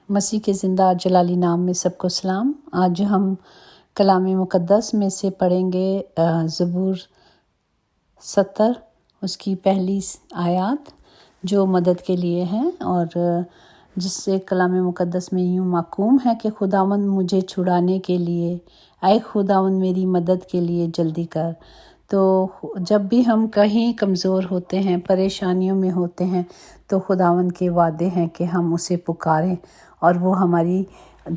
مسیح کے زندہ جلالی نام میں سب کو سلام۔ آج ہم کلام مقدس میں سے پڑھیں گے زبور 70 اس کی پہلی آیات جو مدد کے لیے ہیں، اور جس سے کلام مقدس میں یوں محکوم ہے کہ خداوند مجھے چھڑانے کے لیے، اے خداوند میری مدد کے لیے جلدی کر۔ تو جب بھی ہم کہیں کمزور ہوتے ہیں، پریشانیوں میں ہوتے ہیں، تو خداوند کے وعدے ہیں کہ ہم اسے پکاریں اور وہ ہماری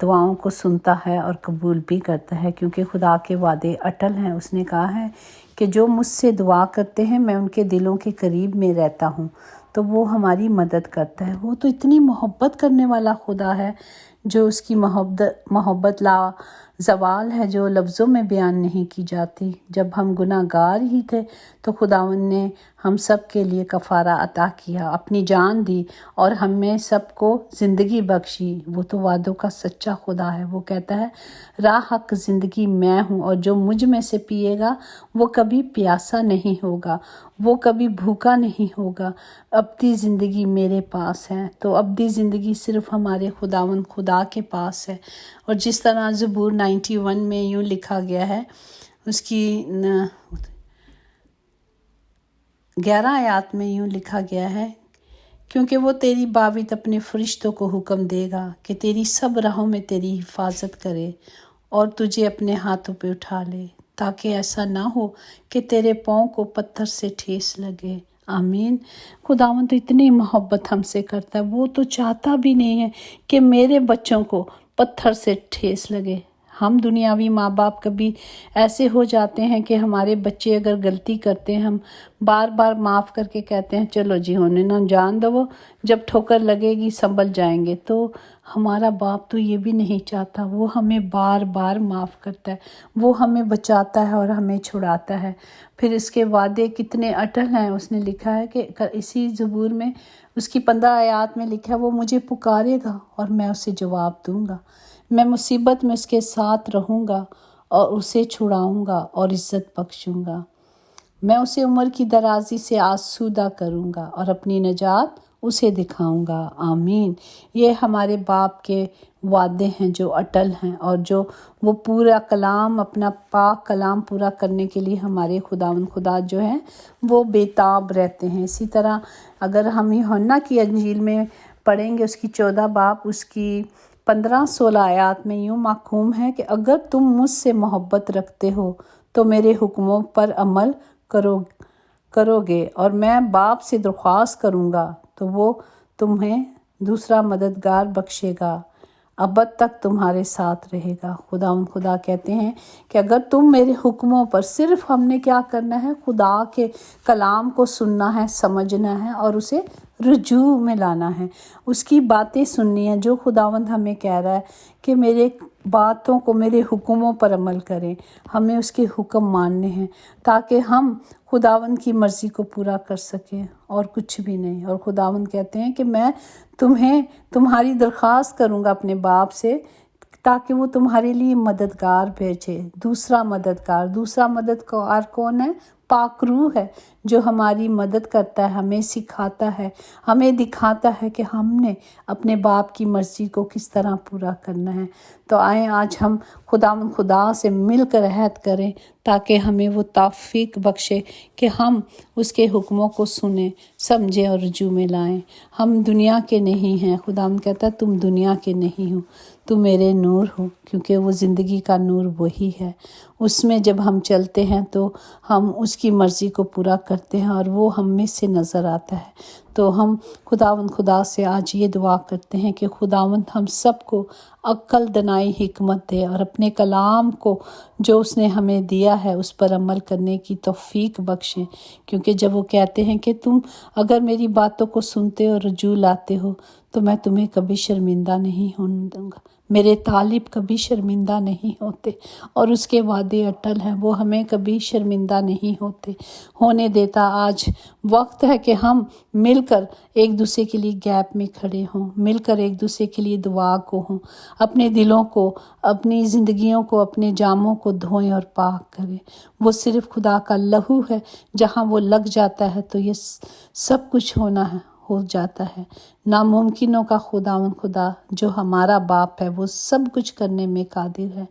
دعاؤں کو سنتا ہے اور قبول بھی کرتا ہے، کیونکہ خدا کے وعدے اٹل ہیں۔ اس نے کہا ہے کہ جو مجھ سے دعا کرتے ہیں میں ان کے دلوں کے قریب میں رہتا ہوں، تو وہ ہماری مدد کرتا ہے۔ وہ تو اتنی محبت کرنے والا خدا ہے، جو اس کی محبت لا زوال ہے، جو لفظوں میں بیان نہیں کی جاتی۔ جب ہم گناہ گار ہی تھے تو خداوند نے ہم سب کے لیے کفارہ عطا کیا، اپنی جان دی اور ہمیں سب کو زندگی بخشی۔ وہ تو وعدوں کا سچا خدا ہے۔ وہ کہتا ہے راہ حق زندگی میں ہوں، اور جو مجھ میں سے پیے گا وہ کبھی پیاسا نہیں ہوگا، وہ کبھی بھوکا نہیں ہوگا۔ ابدی زندگی میرے پاس ہے۔ تو ابدی زندگی صرف ہمارے خداوند خدا کے پاس ہے۔ اور جس طرح زبور 91 میں یوں لکھا گیا ہے، اس کی 11 آیات میں یوں لکھا گیا ہے، کیونکہ وہ تیری باوت اپنے فرشتوں کو حکم دے گا کہ تیری سب راہوں میں تیری حفاظت کرے اور تجھے اپنے ہاتھوں پہ اٹھا لے، تاکہ ایسا نہ ہو کہ تیرے پاؤں کو پتھر سے ٹھیس لگے۔ آمین۔ خداوند تو اتنی محبت ہم سے کرتا ہے، وہ تو چاہتا بھی نہیں ہے کہ میرے بچوں کو پتھر سے ٹھیس لگے۔ ہم دنیاوی ماں باپ کبھی ایسے ہو جاتے ہیں کہ ہمارے بچے اگر غلطی کرتے ہیں، ہم بار بار معاف کر کے کہتے ہیں چلو جی ہونے نہ جان دو، جب ٹھوکر لگے گی سنبھل جائیں گے۔ تو ہمارا باپ تو یہ بھی نہیں چاہتا، وہ ہمیں بار بار معاف کرتا ہے، وہ ہمیں بچاتا ہے اور ہمیں چھڑاتا ہے۔ پھر اس کے وعدے کتنے اٹل ہیں۔ اس نے لکھا ہے کہ اسی زبور میں اس کی 15 آیات میں لکھا ہے، وہ مجھے پکارے گا اور میں اسے جواب دوں گا، میں مصیبت میں اس کے ساتھ رہوں گا اور اسے چھڑاؤں گا اور عزت بخشوں گا۔ میں اسے عمر کی درازی سے آسودہ کروں گا اور اپنی نجات اسے دکھاؤں گا۔ آمین۔ یہ ہمارے باپ کے وعدے ہیں جو اٹل ہیں، اور جو وہ پورا کلام، اپنا پاک کلام پورا کرنے کے لیے ہمارے خداوند خدا جو ہیں وہ بےتاب رہتے ہیں۔ اسی طرح اگر ہم یوحنا کی انجیل میں پڑھیں گے، اس کی 14 باب اس کی 15-16 آیات میں یوں محکوم ہے کہ اگر تم مجھ سے محبت رکھتے ہو تو میرے حکموں پر عمل کرو گے، اور میں باپ سے درخواست کروں گا تو وہ تمہیں دوسرا مددگار بخشے گا، ابد تک تمہارے ساتھ رہے گا۔ خدا کہتے ہیں کہ اگر تم میرے حکموں پر، صرف ہم نے کیا کرنا ہے؟ خدا کے کلام کو سننا ہے، سمجھنا ہے اور اسے رجوع میں لانا ہے، اس کی باتیں سننی ہے۔ جو خداوند ہمیں کہہ رہا ہے کہ میرے باتوں کو، میرے حکموں پر عمل کریں، ہمیں اس کے حکم ماننے ہیں تاکہ ہم خداوند کی مرضی کو پورا کر سکیں، اور کچھ بھی نہیں۔ اور خداوند کہتے ہیں کہ میں تمہاری درخواست کروں گا اپنے باپ سے تاکہ وہ تمہارے لیے مددگار بھیجے، دوسرا مددگار کون ہے؟ پاک روح ہے، جو ہماری مدد کرتا ہے، ہمیں سکھاتا ہے، ہمیں دکھاتا ہے کہ ہم نے اپنے باپ کی مرضی کو کس طرح پورا کرنا ہے۔ تو آئیں آج ہم خدا سے مل کر عہد کریں تاکہ ہمیں وہ توفیق بخشے کہ ہم اس کے حکموں کو سنیں، سمجھیں اور رجوع میں لائیں۔ ہم دنیا کے نہیں ہیں۔ خداوند کہتا ہے تم دنیا کے نہیں ہو، تم میرے نور ہو، کیونکہ وہ زندگی کا نور وہی ہے۔ اس میں جب ہم چلتے ہیں تو ہم اس کی مرضی کو پورا کرتے ہیں اور وہ ہم میں سے نظر آتا ہے۔ تو ہم خدا سے آج یہ دعا کرتے ہیں کہ خداوند ہم سب کو عقل، دانائی، حکمت دے، اور اپنے کلام کو جو اس نے ہمیں دیا ہے اس پر عمل کرنے کی توفیق بخشیں، کیونکہ جب وہ کہتے ہیں کہ تم اگر میری باتوں کو سنتے اور رجوع لاتے ہو تو میں تمہیں کبھی شرمندہ نہیں ہونے دوں گا، میرے طالب کبھی شرمندہ نہیں ہوتے، اور اس کے وعدے اٹل ہیں، وہ ہمیں کبھی شرمندہ نہیں ہونے دیتا۔ آج وقت ہے کہ ہم مل کر ایک دوسرے کے لیے گیپ میں کھڑے ہوں، مل کر ایک دوسرے کے لیے دعا کو ہوں، اپنے دلوں کو، اپنی زندگیوں کو، اپنے جاموں کو دھوئیں اور پاک کریں۔ وہ صرف خدا کا لہو ہے، جہاں وہ لگ جاتا ہے تو یہ سب کچھ ہو جاتا ہے۔ ناممکنوں کا خداوند خدا جو ہمارا باپ ہے وہ سب کچھ کرنے میں قادر ہے۔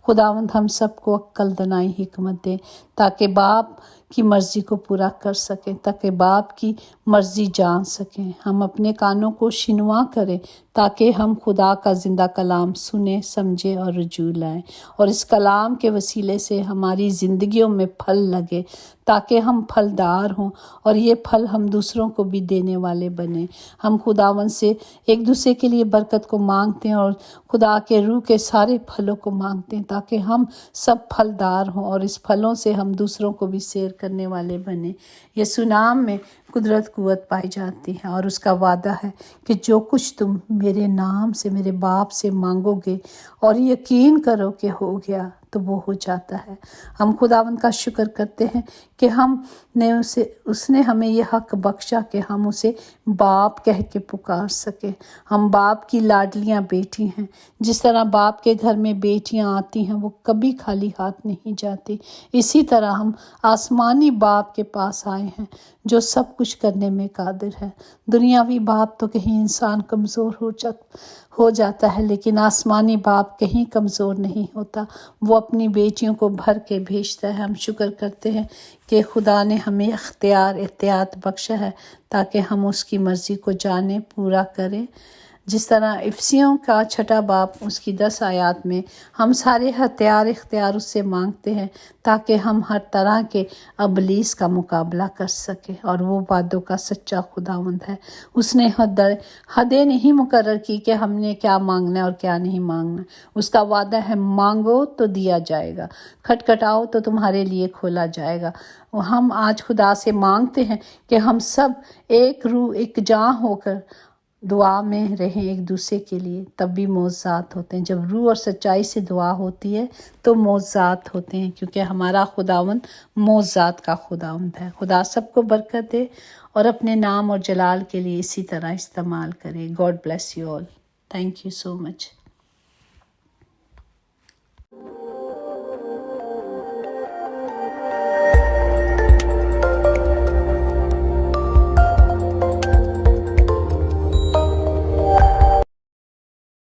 خداوند ہم سب کو عقل دانائی حکمت دے تاکہ باپ کی مرضی کو پورا کر سکیں، تاکہ باپ کی مرضی جان سکیں۔ ہم اپنے کانوں کو شنواں کریں تاکہ ہم خدا کا زندہ کلام سنیں، سمجھیں اور رجوع لائیں، اور اس کلام کے وسیلے سے ہماری زندگیوں میں پھل لگے تاکہ ہم پھلدار ہوں اور یہ پھل ہم دوسروں کو بھی دینے والے بنیں۔ ہم خداوند سے ایک دوسرے کے لیے برکت کو مانگتے ہیں اور خدا کے روح کے سارے پھلوں کو مانگتے ہیں تاکہ ہم سب پھلدار ہوں اور اس پھلوں سے ہم دوسروں کو بھی سیر کرنے والے بنیں۔ یسوع نام میں قدرت قوت پائی جاتی ہے اور اس کا وعدہ ہے کہ جو کچھ تم میرے نام سے میرے باپ سے مانگو گے اور یقین کرو کہ ہو گیا تو وہ ہو جاتا ہے۔ ہم خداوند کا شکر کرتے ہیں کہ اس نے ہمیں یہ حق بخشا کہ ہم اسے باپ کہہ کے پکار سکیں۔ ہم باپ کی لاڈلیاں بیٹی ہیں۔ جس طرح باپ کے گھر میں بیٹیاں آتی ہیں وہ کبھی خالی ہاتھ نہیں جاتی، اسی طرح ہم آسمانی باپ کے پاس آئے ہیں جو سب کچھ کرنے میں قادر ہے۔ دنیاوی باپ تو کہیں انسان کمزور ہو جاتا ہے، لیکن آسمانی باپ کہیں کمزور نہیں ہوتا، وہ اپنی بیٹیوں کو بھر کے بھیجتا ہے۔ ہم شکر کرتے ہیں کہ خدا نے ہمیں احتیاط بخشا ہے تاکہ ہم اس کی مرضی کو جانیں، پورا کریں۔ جس طرح افسیوں کا 6 باب اس کی 10 آیات میں ہم سارے اختیار اس سے مانگتے ہیں تاکہ ہم ہر طرح کے ابلیس کا مقابلہ کر سکیں، اور وہ وعدوں کا سچا خداوند ہے۔ اس نے حدیں نہیں مقرر کی کہ ہم نے کیا مانگنا ہے اور کیا نہیں مانگنا۔ اس کا وعدہ ہے مانگو تو دیا جائے گا، کھٹکھٹاؤ تو تمہارے لیے کھولا جائے گا۔ ہم آج خدا سے مانگتے ہیں کہ ہم سب ایک روح ایک جاں ہو کر دعا میں رہیں ایک دوسرے کے لیے، تب بھی معجزات ہوتے ہیں۔ جب روح اور سچائی سے دعا ہوتی ہے تو معجزات ہوتے ہیں، کیونکہ ہمارا خداوند معجزات کا خداوند ہے۔ خدا سب کو برکت دے اور اپنے نام اور جلال کے لیے اسی طرح استعمال کرے۔ God bless you all. Thank you so much.